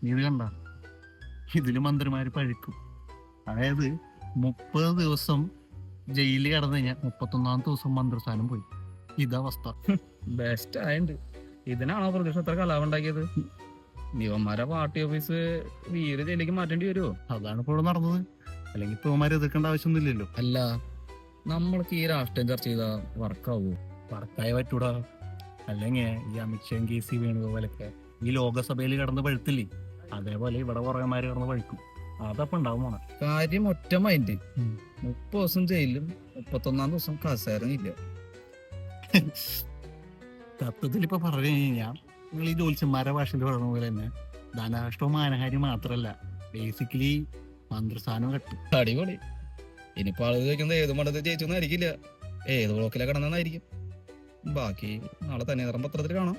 നീ ഇത് കണ്ട, ഇതില് മന്ത്രിമാര് പഴിക്കും. അതായത് 30 ദിവസം ജയിലിൽ കിടന്നു കഴിഞ്ഞാൽ 31ാമത്തെ ദിവസം മന്ത്രിസ്ഥാനം പോയി. ഇതവസ്ഥ. ബെസ്റ്റ് ആയിണ്ട്. ഇതിനാണോ പ്രതിപക്ഷം എത്ര കലാപം ഉണ്ടാക്കിയത്? നിവന്മാരെ പാർട്ടി ഓഫീസ് വീര് ജയിലേക്ക് മാറ്റേണ്ടി വരുമോ? അതാണ് ഇപ്പോൾ നടന്നത്. അല്ലെങ്കിൽ ഇപ്പൊ ഇവന്മാരെ എതിർക്കേണ്ട ആവശ്യമൊന്നുമില്ലല്ലോ. അല്ല, നമ്മൾക്ക് ഈ രാഷ്ട്രീയം ചർച്ച ചെയ്താ വർക്കാവോ? വർക്കായ പറ്റൂടാ. അല്ലെങ്കിൽ ഈ അമിത്ഷായും KC വേണുഗോപാലൊക്കെ ഈ ലോകസഭയിൽ കിടന്ന് പഴുത്തില്ലേ, അതേപോലെ ഇവിടെ കുറേമാര് കിടന്ന് പഴുക്കും. അതപ്പൊ ഉണ്ടാവും മോനെ. കാര്യം ഒറ്റ മൈൻഡ്. 30 ദിവസം ജയിലും 31ാം ദിവസം കസേരനില്ല. സത്യത്തിൽ ഇപ്പൊ പറഞ്ഞു കഴിഞ്ഞാൽ നിങ്ങൾ ഈ ജോത്സ്യന്മാരുടെ ഭാഷയിൽ പറയുന്ന പോലെ തന്നെ ധനാഷ്ടവും മാനഹാരി മാത്രല്ല, ബേസിക്കലി മന്ത്രിസ്ഥാനം കെട്ടും. അടിപൊളി. ഇനിയിപ്പോ ആളുകൾ ചോദിക്കുന്നത് ഏത് മണ്ഡലത്തിൽ ജയിച്ചൊന്നും ആയിരിക്കില്ല, ഏത് ബ്ലോക്കിലെ കിടന്നെന്നായിരിക്കും. ബാക്കി നാളെ തന്നെ പത്രത്തിൽ കാണാം.